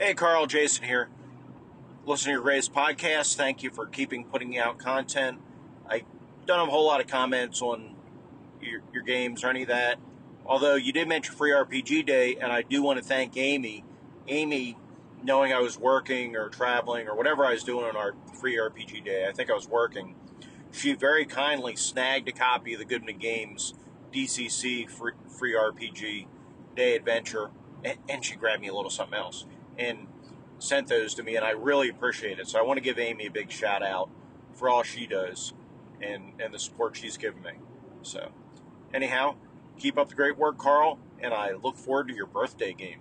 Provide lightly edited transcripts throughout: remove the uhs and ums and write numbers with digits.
Hey, Carl, Jason here. Listen to your Raised podcast. Thank you for putting out content. I don't have a whole lot of comments on your games or any of that. Although you did mention Free RPG Day, and I do want to thank Amy. Amy, knowing I was working or traveling or whatever I was doing on our Free RPG Day, I think I was working. She very kindly snagged a copy of the Goodman Games DCC Free RPG Day Adventure, and she grabbed me a little something else and sent those to me, and I really appreciate it. So I want to give Amy a big shout out for all she does and the support she's given me. So, anyhow, keep up the great work, Carl, and I look forward to your birthday game.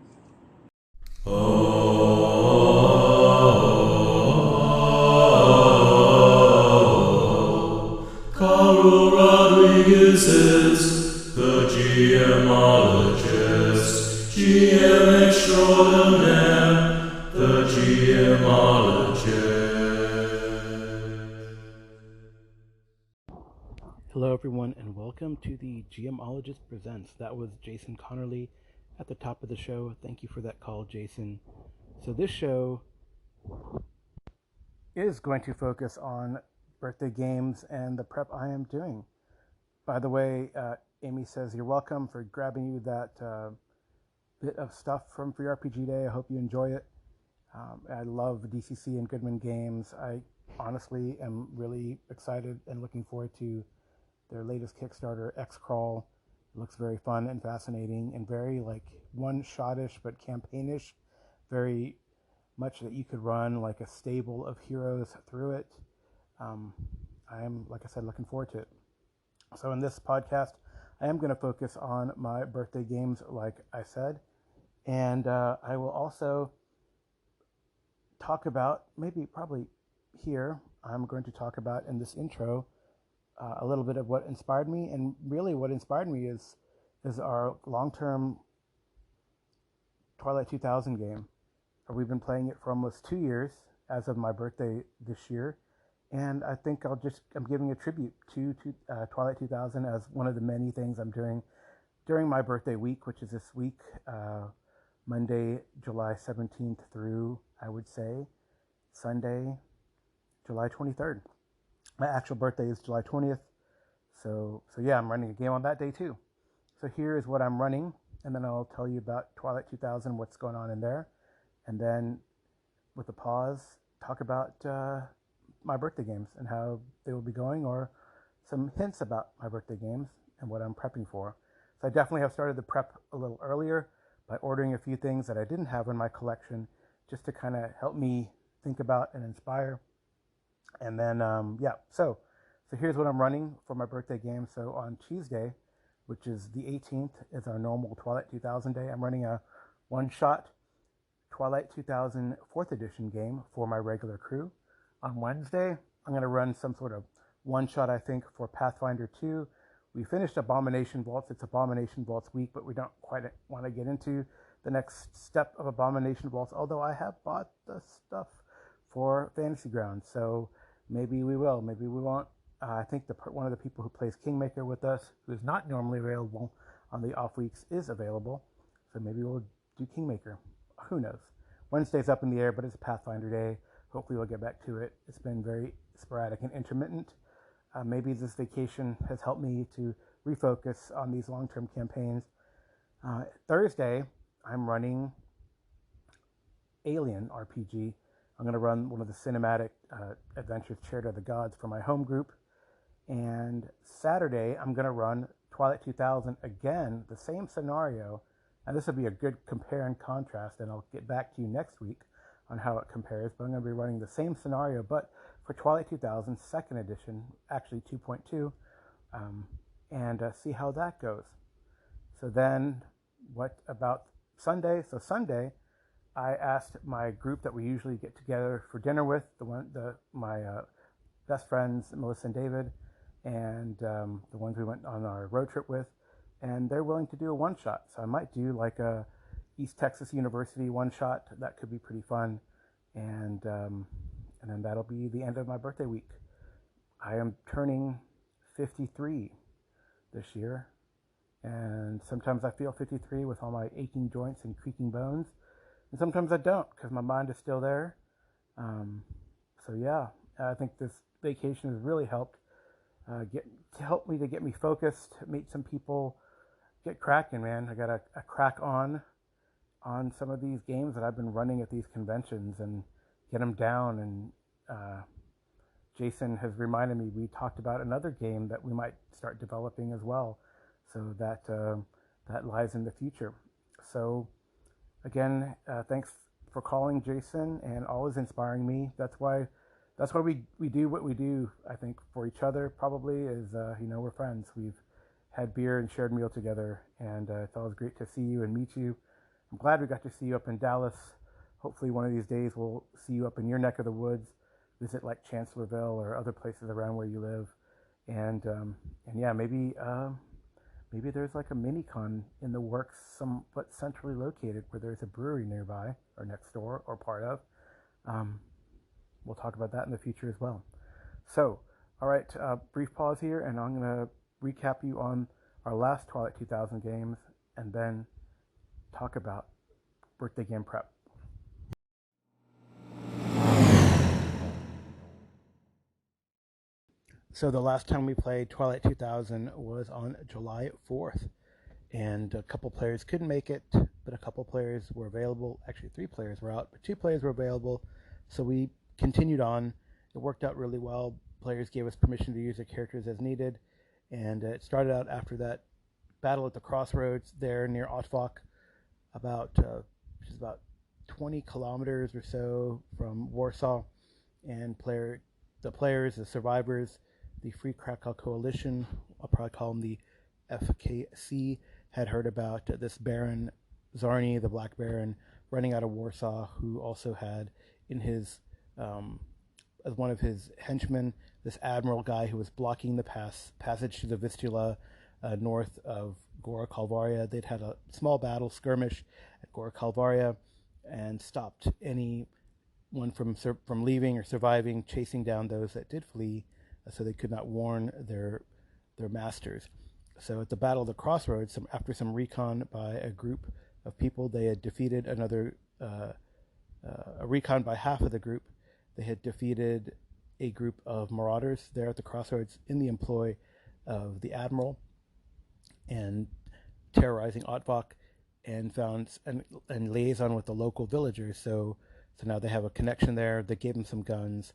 Carl Rodriguez is the GMologist, GM extraordinaire, the GMologist. Hello everyone and welcome to the GMologist Presents. That was Jason Connerrly at the top of the show. Thank you for that call, Jason. So this show is going to focus on birthday games and the prep I am doing. By the way, Amy says you're welcome for grabbing you that bit of stuff from Free RPG Day. I hope you enjoy it. I love DCC and Goodman Games. I honestly am really excited and looking forward to their latest Kickstarter, X-Crawl. It looks very fun and fascinating and very like one-shot-ish but campaignish. Very much that you could run like a stable of heroes through it. I'm, like I said, looking forward to it. So in this podcast, I am going to focus on my birthday games, like I said. And I will also talk about, probably here, I'm going to talk about in this intro a little bit of what inspired me. And really what inspired me is our long-term Twilight 2000 game. We've been playing it for almost 2 years as of my birthday this year. And I think I'm giving a tribute to Twilight 2000 as one of the many things I'm doing during my birthday week, which is this week, Monday, July 17th through, I would say, Sunday, July 23rd. My actual birthday is July 20th. So yeah, I'm running a game on that day too. So here is what I'm running, and then I'll tell you about Twilight 2000, what's going on in there. And then with a pause, talk about my birthday games and how they will be going, or some hints about my birthday games and what I'm prepping for. So I definitely have started the prep a little earlier by ordering a few things that I didn't have in my collection, just to kind of help me think about and inspire. And then, so here's what I'm running for my birthday game. So on Tuesday, which is the 18th, is our normal Twilight 2000 day. I'm running a one-shot Twilight 2000 4th edition game for my regular crew. On Wednesday, I'm going to run some sort of one-shot, I think, for Pathfinder 2. We finished Abomination Vaults. It's Abomination Vaults week, but we don't quite want to get into the next step of Abomination Vaults, although I have bought the stuff for Fantasy Grounds. So maybe we will, maybe we won't. I think one of the people who plays Kingmaker with us, who is not normally available on the off weeks, is available. So maybe we'll do Kingmaker. Who knows? Wednesday's up in the air, but it's Pathfinder Day. Hopefully we'll get back to it. It's been very sporadic and intermittent. Maybe this vacation has helped me to refocus on these long-term campaigns. Thursday, I'm running Alien RPG. I'm going to run one of the cinematic adventures, Chariot of the Gods, for my home group. And Saturday, I'm going to run Twilight 2000 again, the same scenario. And this will be a good compare and contrast, and I'll get back to you next week on how it compares. But I'm going to be running the same scenario, but for Twilight 2000 2nd edition, actually 2.2, and see how that goes. So then, what about Sunday? So Sunday, I asked my group that we usually get together for dinner with, my best friends, Melissa and David, and the ones we went on our road trip with, and they're willing to do a one-shot. So I might do like a East Texas University one-shot. That could be pretty fun, and then that'll be the end of my birthday week. I am turning 53 this year, and sometimes I feel 53 with all my aching joints and creaking bones. and sometimes I don't because my mind is still there. Um, so yeah, I think this vacation has really helped get to help me to get me focused, meet some people, get cracking, man. I got a crack on some of these games that I've been running at these conventions and get them down. And Jason has reminded me we talked about another game that we might start developing as well, so that that lies in the future. So again, thanks for calling, Jason, and always inspiring me. That's why we do what we do. I think for each other probably is we're friends. We've had beer and shared meal together, and it's always great to see you and meet you. I'm glad we got to see you up in Dallas. Hopefully, one of these days we'll see you up in your neck of the woods, visit like Chancellorsville or other places around where you live, and yeah, maybe there's like a mini con in the works, somewhat centrally located, where there's a brewery nearby or next door or part of. Um, we'll talk about that in the future as well. So, all right, brief pause here, and I'm going to recap you on our last Twilight 2000 games, and then talk about birthday game prep. So the last time we played Twilight 2000 was on July 4th, and a couple players couldn't make it, but a couple players were available. Actually, 3 players were out, but 2 players were available, so we continued on. It worked out really well. Players gave us permission to use their characters as needed, and it started out after that battle at the crossroads there near Otvok, which is about 20 kilometers or so from Warsaw, and the survivors, the Free Krakow Coalition, I'll probably call them the FKC, had heard about this Baron Zarni, the Black Baron, running out of Warsaw, who also had in his as one of his henchmen this admiral guy who was blocking the passage to the Vistula north of Gora Kalvaria. They'd had a small battle skirmish at Gora Kalvaria and stopped anyone from leaving or surviving, chasing down those that did flee, so they could not warn their masters. So at the Battle of the Crossroads, after some recon by a group of people, they had defeated a recon by half of the group. They had defeated a group of marauders there at the crossroads in the employ of the admiral and terrorizing Otvok, and found and liaison with the local villagers. So now they have a connection there. They gave them some guns,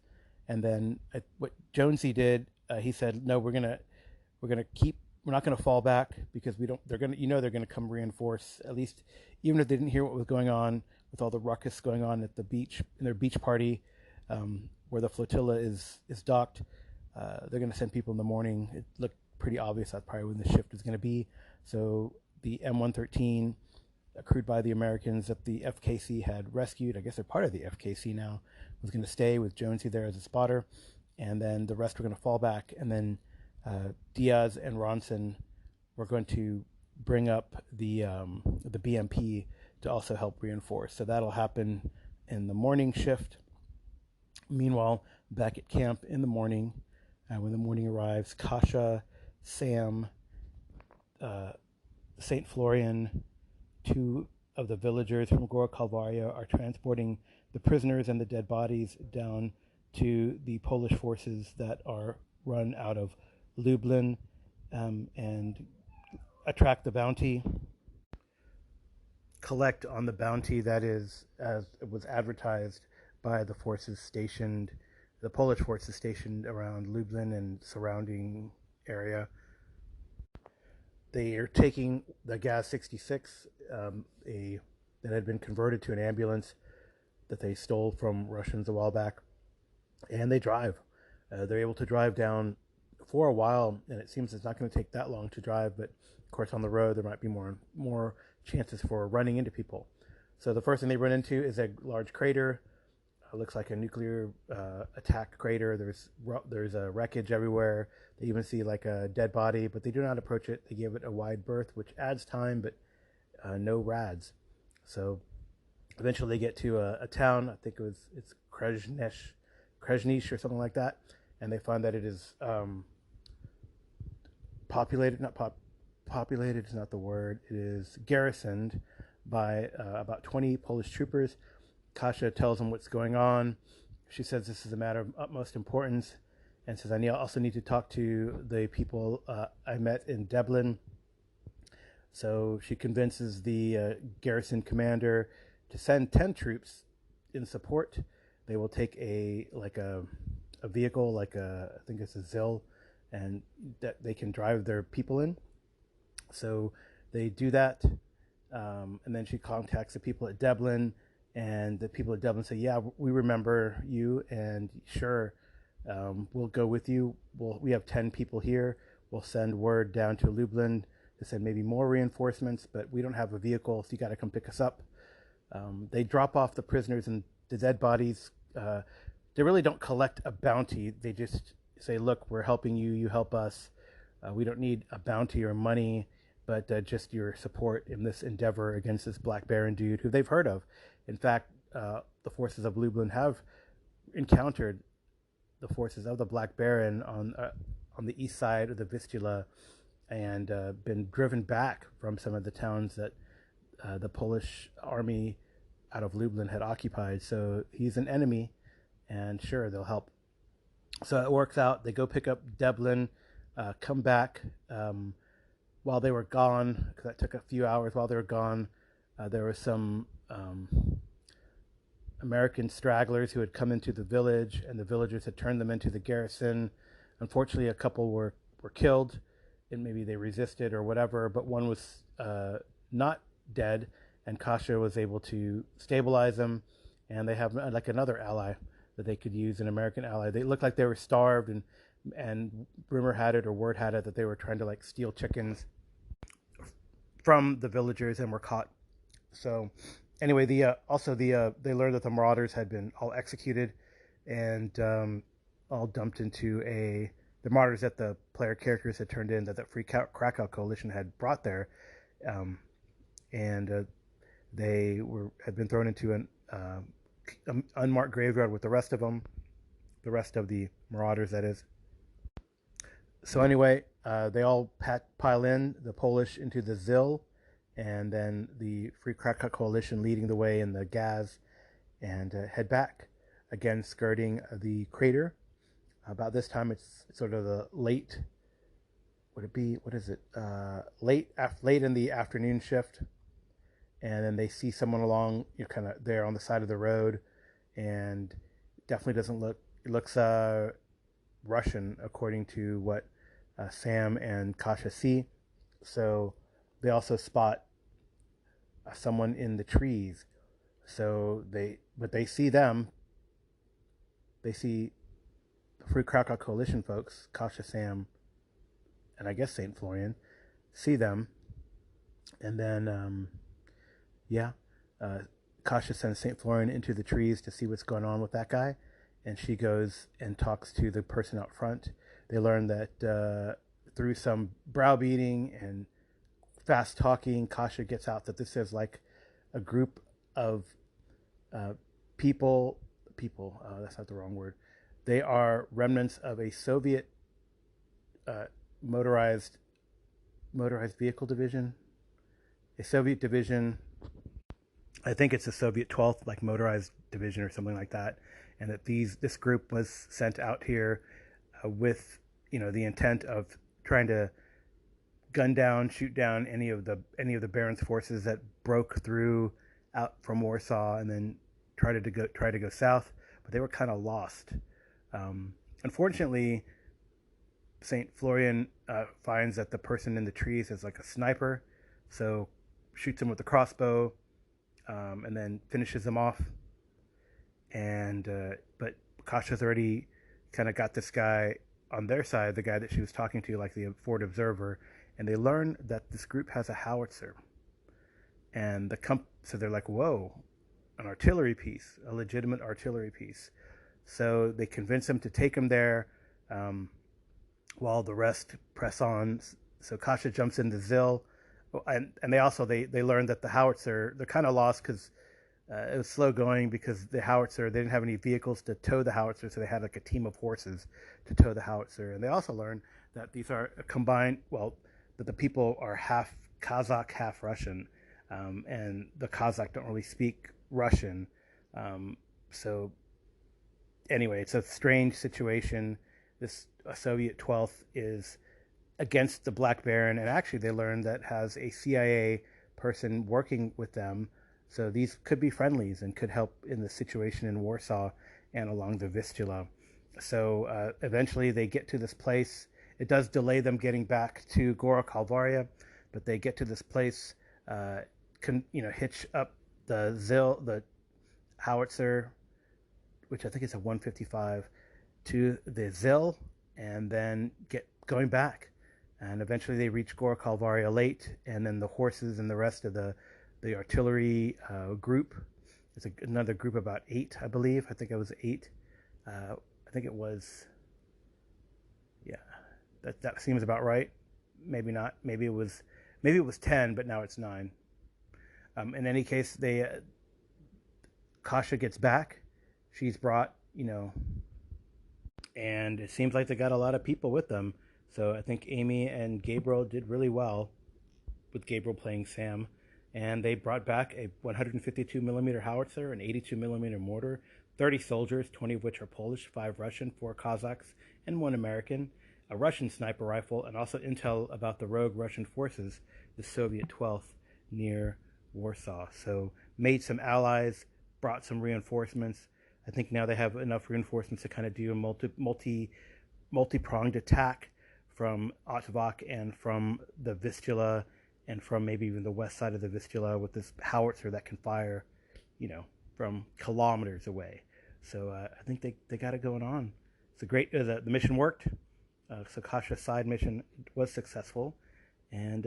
and then what Jonesy did, he said, "No, we're not gonna fall back because we don't. They're gonna come reinforce, at least, even if they didn't hear what was going on with all the ruckus going on at the beach in their beach party, where the flotilla is docked. They're gonna send people in the morning. It looked pretty obvious that's probably when the shift is gonna be. So the M113, crewed by the Americans that the FKC had rescued, I guess they're part of the FKC now, was going to stay with Jonesy there as a spotter, and then the rest were going to fall back, and then Diaz and Ronson were going to bring up the BMP to also help reinforce. So that'll happen in the morning shift. Meanwhile, back at camp in the morning, when the morning arrives, Kasha, Sam, St. Florian, 2 of the villagers from Gora Kalvaria are transporting the prisoners and the dead bodies down to the Polish forces that are run out of Lublin, and attract the bounty, collect on the bounty that is, as it was advertised by the Polish forces stationed around Lublin and surrounding area. They are taking the Gaz-66, that had been converted to an ambulance that they stole from Russians a while back, and they drive. They're able to drive down for a while, and it seems it's not going to take that long to drive, but of course on the road there might be more chances for running into people. So the first thing they run into is a large crater. Looks like a nuclear attack crater. There's a wreckage everywhere. They even see like a dead body, but they do not approach it. They give it a wide berth, which adds time, but no rads. So eventually they get to a town. I think it's Krezhnish or something like that, and they find that it is populated. Populated is not the word. It is garrisoned by about 20 Polish troopers. Kasia tells them what's going on. She says this is a matter of utmost importance, and says I also need to talk to the people I met in Dublin. So she convinces the garrison commander to send 10 troops in support. They will take a vehicle, like I think it's a ZIL, and that they can drive their people in. So they do that, and then she contacts the people at Dublin, and the people at Dublin say, "Yeah, we remember you, and sure, we'll go with you. We have 10 people here. We'll send word down to Lublin to send maybe more reinforcements, but we don't have a vehicle, so you got to come pick us up." They drop off the prisoners and the dead bodies. They really don't collect a bounty. They just say, "Look, we're helping you. You help us. We don't need a bounty or money, but just your support in this endeavor against this Black Baron dude who they've heard of." In fact, the forces of Lublin have encountered the forces of the Black Baron on the east side of the Vistula, and been driven back from some of the towns that the Polish army out of Lublin had occupied. So he's an enemy, and sure, they'll help. So it works out. They go pick up Dublin, come back. While they were gone, because that took a few hours, while they were gone, there were some American stragglers who had come into the village, and the villagers had turned them into the garrison. Unfortunately, a couple were killed, and maybe they resisted or whatever, but one was not dead, and Kasia was able to stabilize them, and they have like another ally that they could use, an American ally. They looked like they were starved, and rumor had it, or word had it, that they were trying to like steal chickens from the villagers and were caught. So anyway, they learned that the marauders had been all executed and all dumped into the marauders that the player characters had turned in, that the Free Krakow Coalition had brought there, and they had been thrown into an unmarked graveyard with the rest of them, the rest of the marauders, that is. So anyway, they all pile in, the Polish into the ZIL, and then the Free Krakow Coalition leading the way in the Gaz, and head back, again skirting the crater. About this time, it's sort of the late, late in the afternoon shift, and then they see someone along, kind of there on the side of the road, and definitely it looks Russian, according to what Sam and Kasia see. So they also spot someone in the trees. So they see them. They see the Free Krakow Coalition folks, Kasia, Sam, and I guess St. Florian, see them. And then, Kasia sends St. Florian into the trees to see what's going on with that guy. And she goes and talks to the person out front. They learn that through some browbeating and fast talking, Kasia gets out that this is like a group of people, that's not the wrong word. They are remnants of a Soviet motorized vehicle division, a Soviet division. I think it's a Soviet 12th, like motorized division or something like that. And that this group was sent out here with, the intent of trying to gun down, shoot down any of the Baron's forces that broke through out from Warsaw, and then try to go south. But they were kind of lost. Unfortunately, St. Florian finds that the person in the trees is like a sniper, so shoots him with a crossbow, and then finishes him off. And but Kasia's already kind of got this guy on their side, the guy that she was talking to, like the Ford Observer, and they learn that this group has a howitzer. And so they're like, whoa, an artillery piece, a legitimate artillery piece. So they convince him to take him there, while the rest press on. So Kasia jumps in the ZIL, and they learn that the howitzer, they're kind of lost because it was slow going, because the howitzer, they didn't have any vehicles to tow the howitzer, so they had like a team of horses to tow the howitzer. And they also learned that these are that the people are half Kazakh, half Russian. and the Kazakh don't really speak Russian. So anyway, it's a strange situation. This Soviet 12th is against the Black Baron, and actually they learned that has a CIA person working with them. So these could be friendlies and could help in the situation in Warsaw and along the Vistula. So eventually they get to this place. It does delay them getting back to Gora Kalvaria, but they get to this place, hitch up the howitzer, which I think is a 155, to the Zil, and then get going back. And eventually they reach Gora Kalvaria late, and then the horses and the rest of the artillery group. It's another group about 8, I believe. I think it was 8. I think it was, yeah, that seems about right. Maybe not. Maybe it was 10, but now it's 9. In any case, Kasha gets back. She's brought, and it seems like they got a lot of people with them. So I think Amy and Gabriel did really well, with Gabriel playing Sam. And they brought back a 152 millimeter howitzer, an 82 millimeter mortar, 30 soldiers, 20 of which are Polish, 5 Russian, 4 Kazakhs, and 1 American, a Russian sniper rifle, and also intel about the rogue Russian forces, the Soviet 12th, near Warsaw. So made some allies, brought some reinforcements. I think now they have enough reinforcements to kind of do a multi-pronged attack from Otvak and from the Vistula and from maybe even the west side of the Vistula with this howitzer that can fire, from kilometers away. So I think they got it going on. It's a great, the mission worked. So Kasha's side mission was successful. And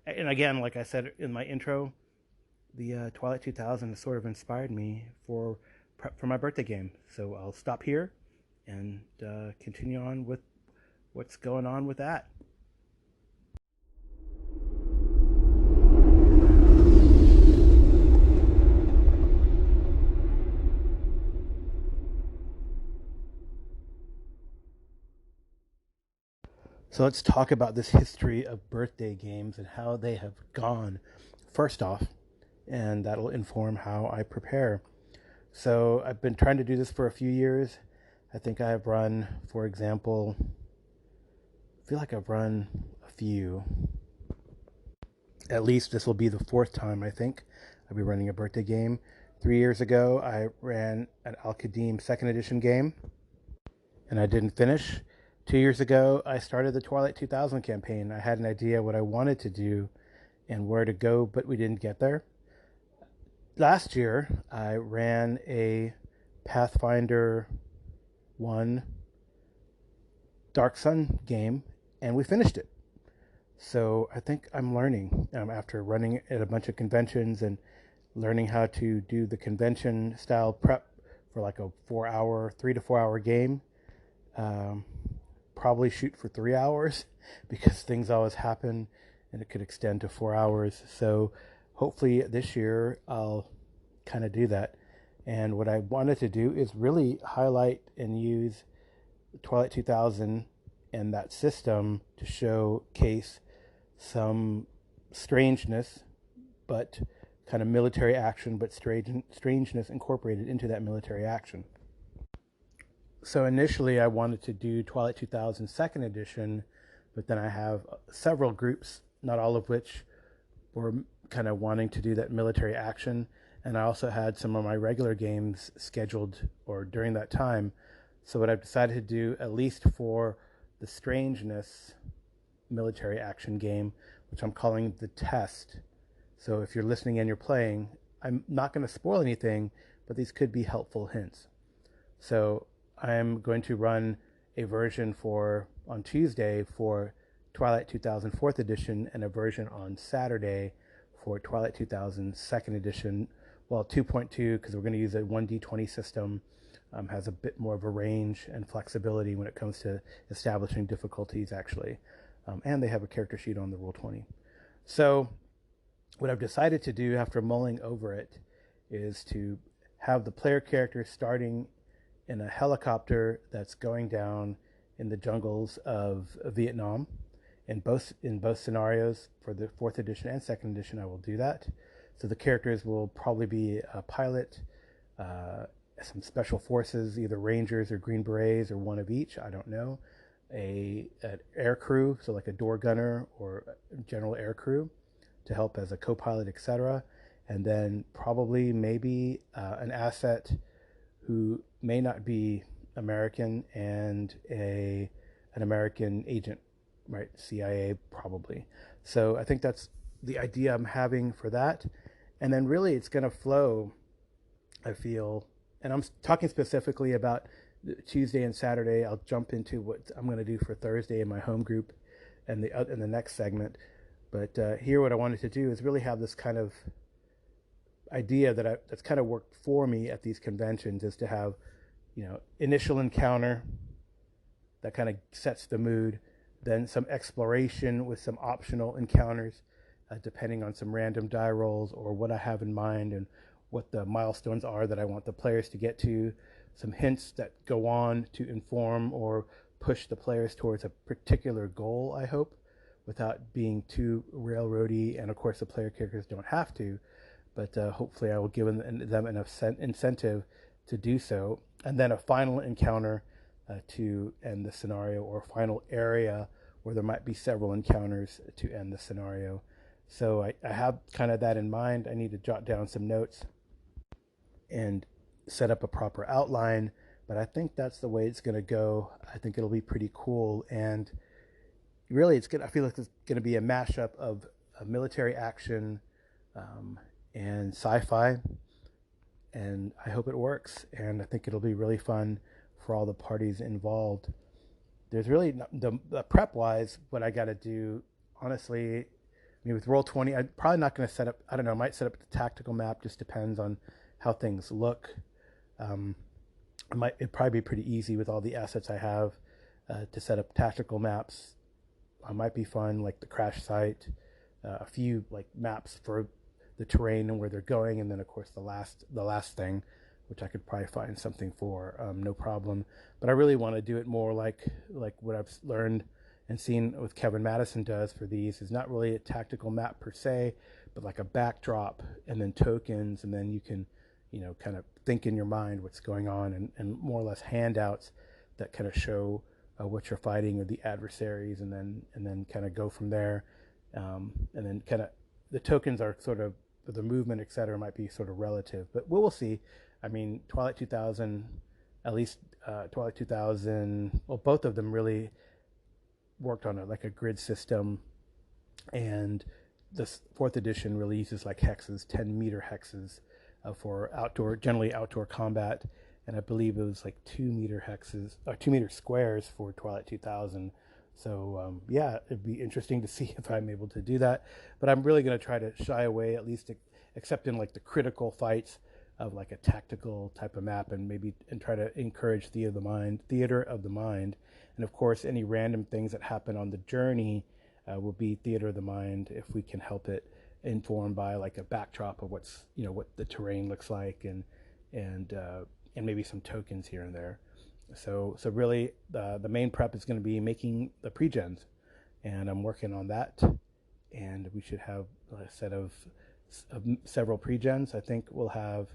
again, like I said in my intro, the Twilight 2000 has sort of inspired me for my birthday game. So I'll stop here and continue on with what's going on with that. So let's talk about this history of birthday games and how they have gone, first off, and that'll inform how I prepare. So I've been trying to do this for a few years. I think I've run, for example, I feel like I've run a few. At least this will be the 4th time, I think, I'll be running a birthday game. 3 years ago, I ran an Al-Qadim 2nd edition game, and I didn't finish. 2 years ago, I started the Twilight 2000 campaign. I had an idea what I wanted to do and where to go, but we didn't get there. Last year, I ran a Pathfinder 1 Dark Sun game, and we finished it. So I think I'm learning after running at a bunch of conventions and learning how to do the convention style prep for like a 3 to 4 hour game. Probably shoot for 3 hours because things always happen and it could extend to 4 hours. So hopefully this year I'll kind of do that. And what I wanted to do is really highlight and use Twilight 2000 and that system to showcase some strangeness, but kind of military action, but strangeness incorporated into that military action. So initially I wanted to do Twilight 2000 2nd edition, but then I have several groups, not all of which were kind of wanting to do that military action. And I also had some of my regular games scheduled or during that time. So what I've decided to do, at least for the strangeness military action game, which I'm calling the test. So if you're listening and you're playing, I'm not going to spoil anything, but these could be helpful hints. So I'm going to run a version on Tuesday for Twilight 2000 4th edition and a version on Saturday for Twilight 2000 2nd edition. Well, 2.2, because we're going to use a 1d20 system, has a bit more of a range and flexibility when it comes to establishing difficulties, actually. And they have a character sheet on the Roll20. So what I've decided to do after mulling over it is to have the player character starting in a helicopter that's going down in the jungles of Vietnam. In both scenarios, for the 4th edition and 2nd edition, I will do that. So the characters will probably be a pilot, some special forces, either Rangers or Green Berets or one of each, I don't know. An air crew, so like a door gunner or general air crew to help as a co-pilot, etc. And then probably maybe an asset who may not be American and an American agent, right? CIA probably. So I think that's the idea I'm having for that. And then really it's going to flow, I feel, and I'm talking specifically about Tuesday and Saturday. I'll jump into what I'm going to do for Thursday in my home group and the next segment. But here what I wanted to do is really have this kind of idea that's kind of worked for me at these conventions, is to have, initial encounter that kind of sets the mood, then some exploration with some optional encounters, depending on some random die rolls or what I have in mind and what the milestones are that I want the players to get to, some hints that go on to inform or push the players towards a particular goal, I hope, without being too railroady. And of course, the player characters don't have to, but hopefully I will give them enough incentive to do so. And then a final encounter to end the scenario, or a final area where there might be several encounters to end the scenario. So I have kind of that in mind. I need to jot down some notes and set up a proper outline, but I think that's the way it's going to go. I think it'll be pretty cool, and really I feel like it's going to be a mashup of military action and sci-fi, and I hope it works, and I think it'll be really fun for all the parties involved. There's really the prep wise, what I got to do, honestly, with Roll20, I'm probably not going to set up, I don't know, I might set up the tactical map, just depends on how things look. It'd probably be pretty easy with all the assets I have to set up tactical maps. It might be fun, like the crash site, a few like maps for the terrain and where they're going, and then of course the last thing, which I could probably find something for, no problem. But I really want to do it more like what I've learned and seen with Kevin Madison does for these, is not really a tactical map per se, but like a backdrop and then tokens, and then you can, kind of think in your mind what's going on, and more or less handouts that kind of show what you're fighting with the adversaries, and then kind of go from there. And then kind of the tokens are sort of, the movement, et cetera, might be sort of relative, but we'll see. I mean, Twilight 2000, at least Twilight 2000, well, both of them really worked on a grid system, and this fourth edition really uses like hexes, 10-meter hexes for generally outdoor combat, and I believe it was like 2-meter hexes, or 2-meter squares for Twilight 2000. So yeah, it'd be interesting to see if I'm able to do that, but I'm really going to try to shy away, at least except in like the critical fights, of like a tactical type of map, and try to encourage theater of the mind. And of course, any random things that happen on the journey will be theater of the mind, if we can help it, informed by like a backdrop of what the terrain looks like, and maybe some tokens here and there. So really the main prep is going to be making the pre-gens, and I'm working on that, and we should have a set of several pre-gens. I think we'll have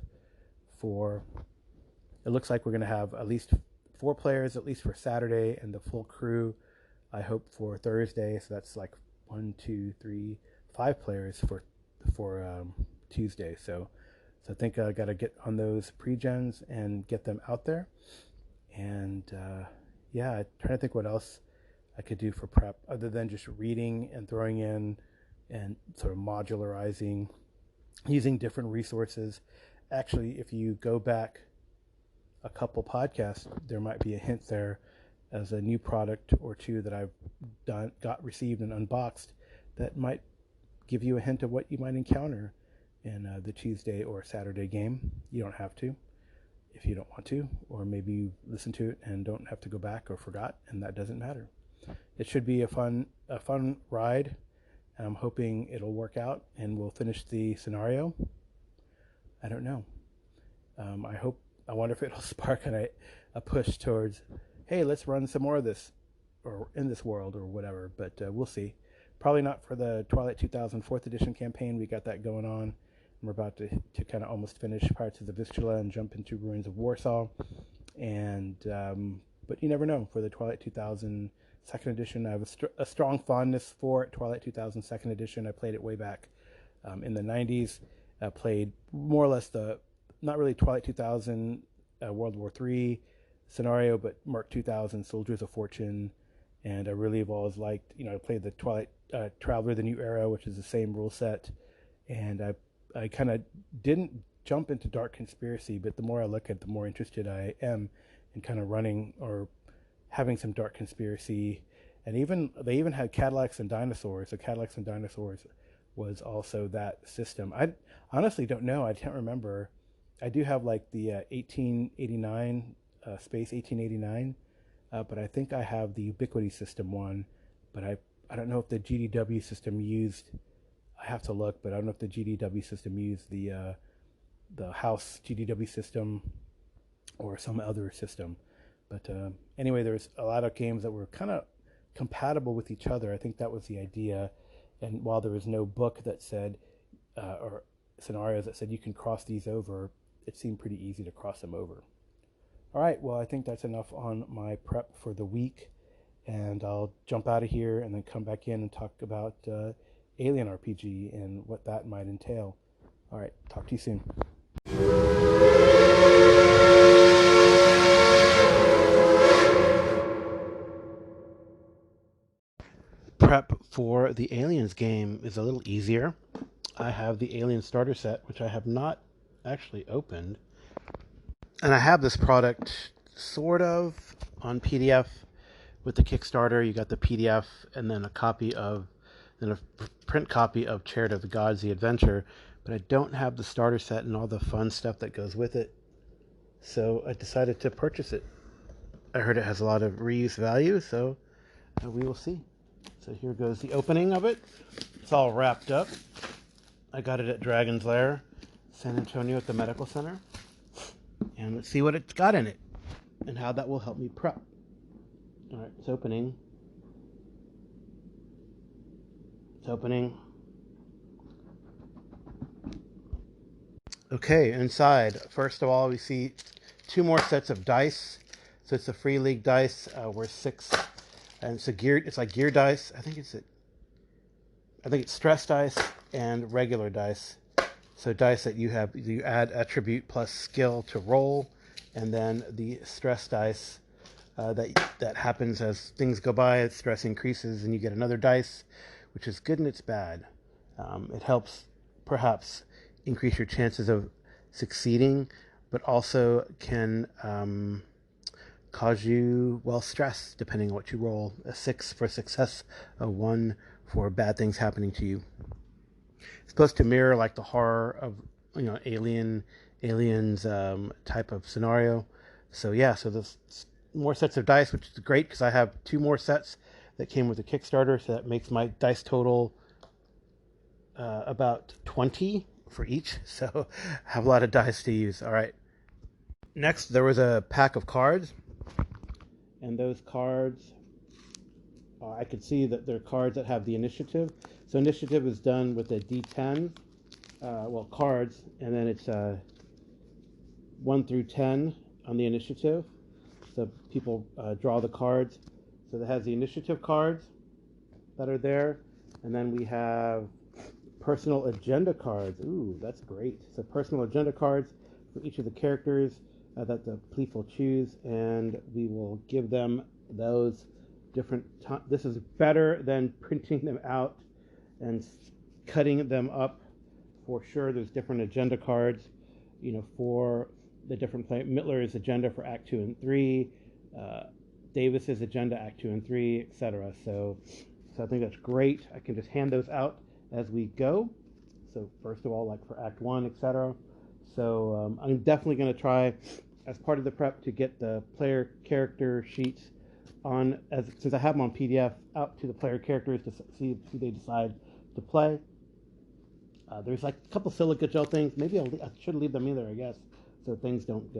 it looks like we're going to have at least 4 players, at least for Saturday, and the full crew, I hope, for Thursday. So that's like 1, 2, 3, 5 players for Tuesday. So I think I got to get on those pre-gens and get them out there. And yeah, I'm trying to think what else I could do for prep other than just reading and throwing in and sort of modularizing, using different resources. Actually, if you go back a couple podcasts, there might be a hint there as a new product or two that I've received and unboxed that might give you a hint of what you might encounter in the Tuesday or Saturday game. You don't have to if you don't want to, or maybe you listen to it and don't have to go back or forgot, and that doesn't matter. It should be a fun ride, and I'm hoping it'll work out and we'll finish the scenario. I don't know. I wonder if it'll spark a push towards, hey, let's run some more of this, or in this world, or whatever. But we'll see. Probably not for the Twilight 2000 4th edition campaign. We got that going on. I'm about to kind of almost finish Pirates of the Vistula and jump into Ruins of Warsaw. And but you never know. For the Twilight 2000 second edition, I have a strong fondness for it. Twilight 2000 second edition. I played it way back in the 90s. I played more or less not really Twilight 2000 World War III scenario, but Merc 2000 Soldiers of Fortune. And I really have always liked, I played the Twilight Traveler, the New Era, which is the same rule set. And I kind of didn't jump into Dark Conspiracy, but the more I look at it, the more interested I am in kind of running or having some Dark Conspiracy. And they even had Cadillacs and Dinosaurs. So Cadillacs and Dinosaurs was also that system. I honestly don't know. I can't remember. I do have like the 1889, Space 1889, but I think I have the Ubiquity system one, but I don't know if the GDW system used, I have to look, but I don't know if the GDW system used the house GDW system or some other system. But anyway, there's a lot of games that were kind of compatible with each other. I think that was the idea. And while there was no book that said, or scenarios that said you can cross these over, it seemed pretty easy to cross them over. All right, well, I think that's enough on my prep for the week. And I'll jump out of here and then come back in and talk about Alien RPG and what that might entail. All right, talk to you soon. Prep for the Aliens game is a little easier. I have the Alien starter set, which I have not actually opened. And I have this product sort of on PDF with the Kickstarter. You got the PDF and then a print copy of Chariot of the Gods, The Adventure. But I don't have the starter set and all the fun stuff that goes with it. So I decided to purchase it. I heard it has a lot of reuse value, so we will see. So here goes the opening of it. It's all wrapped up. I got it at Dragon's Lair, San Antonio at the Medical Center. And let's see what it's got in it and how that will help me prep. All right, it's opening. It's opening. Okay, inside, first of all, we see 2 more sets of dice. So it's a Free League dice. We're 6, and it's like gear dice. I think it's stress dice and regular dice. So dice that you add attribute plus skill to roll, and then the stress dice that happens as things go by. Stress increases, and you get another dice, which is good and it's bad. It helps perhaps increase your chances of succeeding, but also can cause you stress depending on what you roll. A 6 for success, a 1 for bad things happening to you. It's supposed to mirror like the horror of aliens type of scenario. So yeah, so there's more sets of dice, which is great because I have 2 more sets that came with the Kickstarter, so that makes my dice total about 20 for each. So I have a lot of dice to use. All right. Next, there was a pack of cards, and those cards, I could see that they're cards that have the initiative. So initiative is done with a D10, cards, and then it's 1 through 10 on the initiative. So people draw the cards. So that has the initiative cards that are there, and then we have personal agenda cards. Ooh, that's great. So personal agenda cards for each of the characters that the police will choose, and we will give them those different this is better than printing them out and cutting them up for sure. There's different agenda cards, for the different Mittler's agenda for Act 2 and 3, Davis's agenda Act 2 and 3, etc. So I think that's great. I can just hand those out as we go. So first of all, like for Act 1, etc. So I'm definitely going to try, as part of the prep, to get the player character sheets since I have them on PDF, out to the player characters to see who they decide to play. There's like a couple silica gel things. Maybe I should leave them in there, I guess, so things don't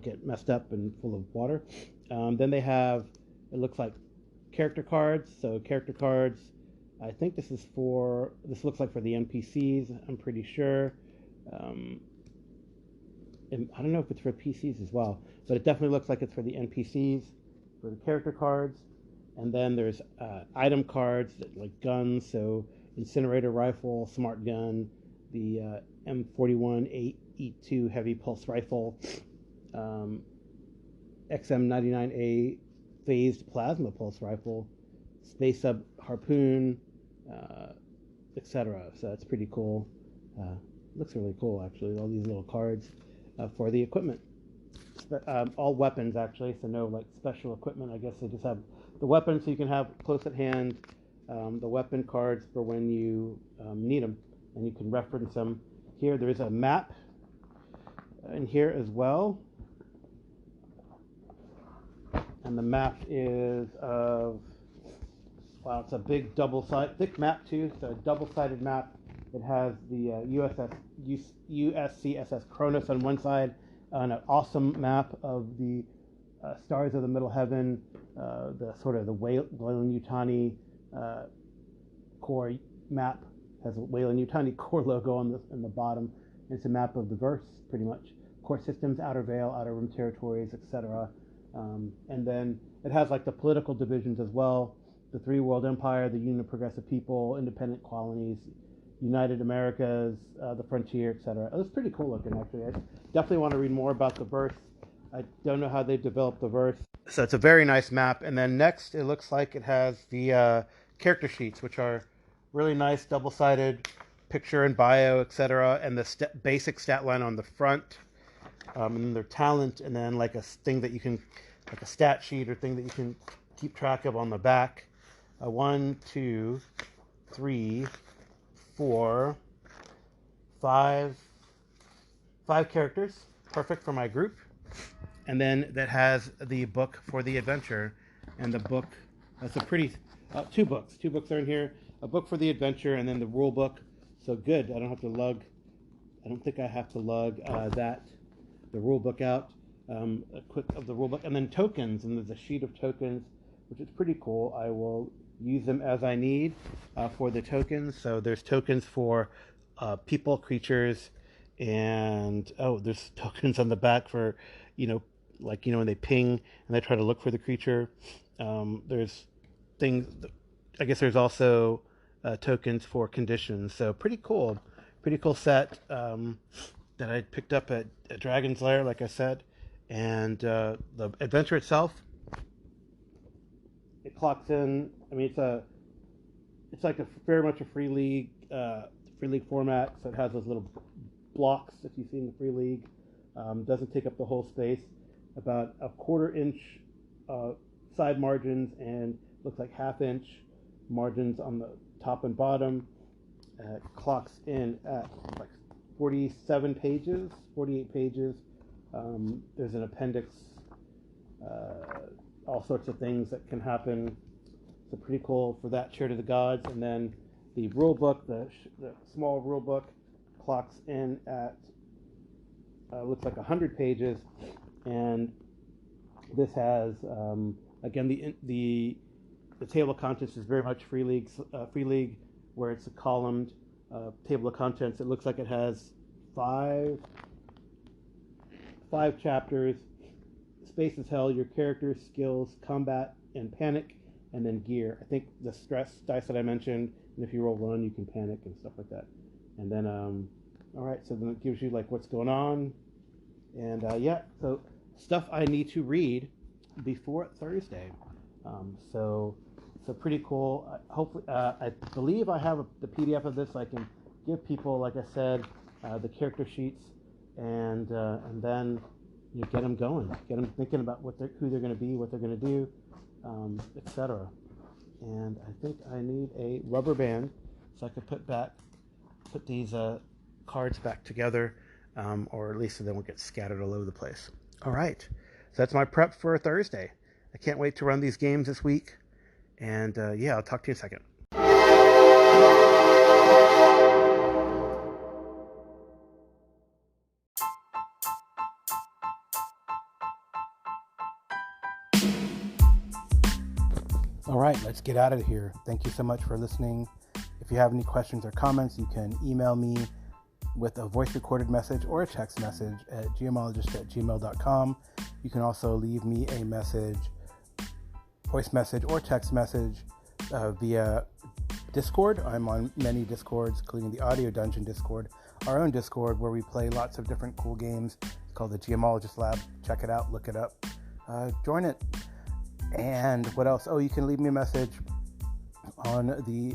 get messed up and full of water. Then they have, it looks like character cards. So character cards, I think this looks like for the NPCs, I'm pretty sure. And I don't know if it's for PCs as well, but it definitely looks like it's for the NPCs, for the character cards. And then there's item cards that like guns, so incinerator rifle, smart gun, the M41 E2 heavy pulse rifle, XM99A phased plasma pulse rifle, space sub harpoon, etc. So that's pretty cool. Looks really cool, actually. All these little cards for the equipment. All weapons, actually, so no like special equipment. I guess they just have the weapons so you can have close at hand. The weapon cards for when you need them, and you can reference them. Here, there's a map in here as well. And the map is of, wow, it's a big thick map too. It's a double-sided map. It has the USCSS Cronus on one side, and an awesome map of the stars of the Middle Heaven, the sort of the Weyland-Yutani core map. Has a Weyland-Yutani core logo on the bottom. It's a map of the verse, pretty much. Core systems, outer veil, outer rim territories, etc. And then it has like the political divisions as well. The Three World Empire, the Union of Progressive People, Independent Colonies, United Americas, the Frontier, etc. It was pretty cool looking, actually. I definitely want to read more about the verse. I don't know how they developed the verse. So it's a very nice map. And then next, it looks like it has the character sheets, which are really nice, double-sided, picture and bio, etc. And the basic stat line on the front. And then their talent, and then like a thing that you can, like a stat sheet or thing that you can keep track of on the back. 1, 2, 3, 4, 5 characters, perfect for my group. And then that has the book for the adventure, and the book, that's a pretty, two books are in here, a book for the adventure, and then the rule book. So good, I don't think I have to lug the rule book out, a quick of the rule book, and then tokens, and there's a sheet of tokens, which is pretty cool. I will use them as I need for the tokens. So there's tokens for people, creatures, and there's tokens on the back for, when they ping and they try to look for the creature. There's things, I guess there's also tokens for conditions. So pretty cool set that I picked up at Dragon's Lair, like I said. And the adventure itself, it clocks in. I mean, it's like very much a free league format. So it has those little blocks that you see in the free league. Doesn't take up the whole space. About a 1/4 inch side margins, and looks like 1/2 inch margins on the top and bottom. Clocks in at like 48 pages. There's an appendix, all sorts of things that can happen. So pretty cool for that, Chair to the Gods. And then the rule book, the small rule book, clocks in at looks like 100 pages, and this has again the table of contents is very much free league, where it's a columned table of contents. It looks like it has five chapters. Space is hell, your character, skills, combat, and panic, and then gear. I think the stress dice that I mentioned, and if you roll 1, you can panic and stuff like that. And then, all right, so then it gives you like what's going on, and so stuff I need to read before Thursday. So pretty cool. Hopefully, I believe I have the PDF of this. I can give people, like I said, the character sheets, and then you get them going, get them thinking about who they're going to be, what they're going to do, etc. And I think I need a rubber band so I can put these cards back together, or at least so they won't get scattered all over the place. All right, so that's my prep for Thursday. I can't wait to run these games this week, and I'll talk to you in a second. All right, let's get out of here. Thank you so much for listening. If you have any questions or comments, you can email me, with a voice recorded message or a text message at gmologist@gmail.com. You can also leave me a message, voice message or text message via Discord. I'm on many Discords, including the Audio Dungeon Discord, our own Discord where we play lots of different cool games. It's called the Geomologist Lab. Check it out, look it up, join it. And what else? Oh, you can leave me a message on the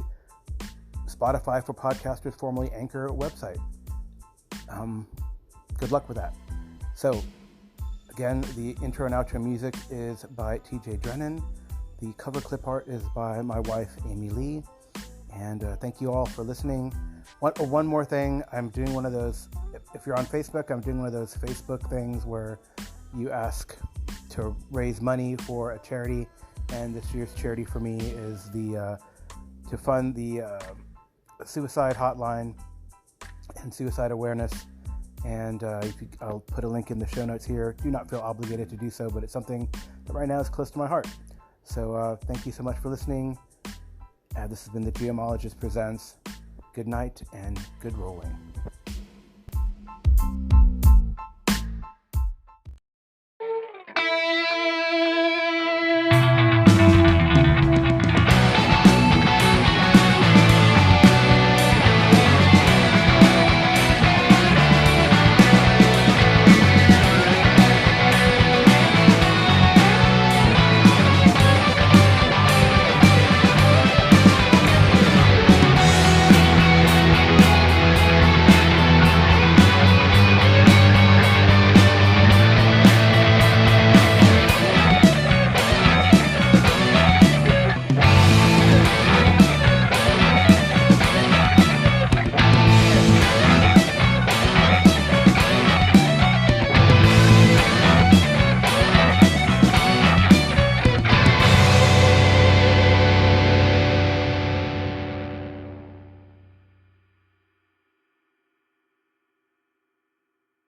Spotify for Podcasters, formerly Anchor website. Good luck with that. So, again, the intro and outro music is by TJ Drennan. The cover clip art is by my wife, Amy Lee. And thank you all for listening. One more thing, I'm doing one of those, if you're on Facebook, I'm doing one of those Facebook things where you ask to raise money for a charity. And this year's charity for me is to fund the suicide hotline and suicide awareness. And I'll put a link in the show notes here. Do not feel obligated to do so, but it's something that right now is close to my heart. So thank you so much for listening. This has been the Geomologist Presents. Good night and good rolling.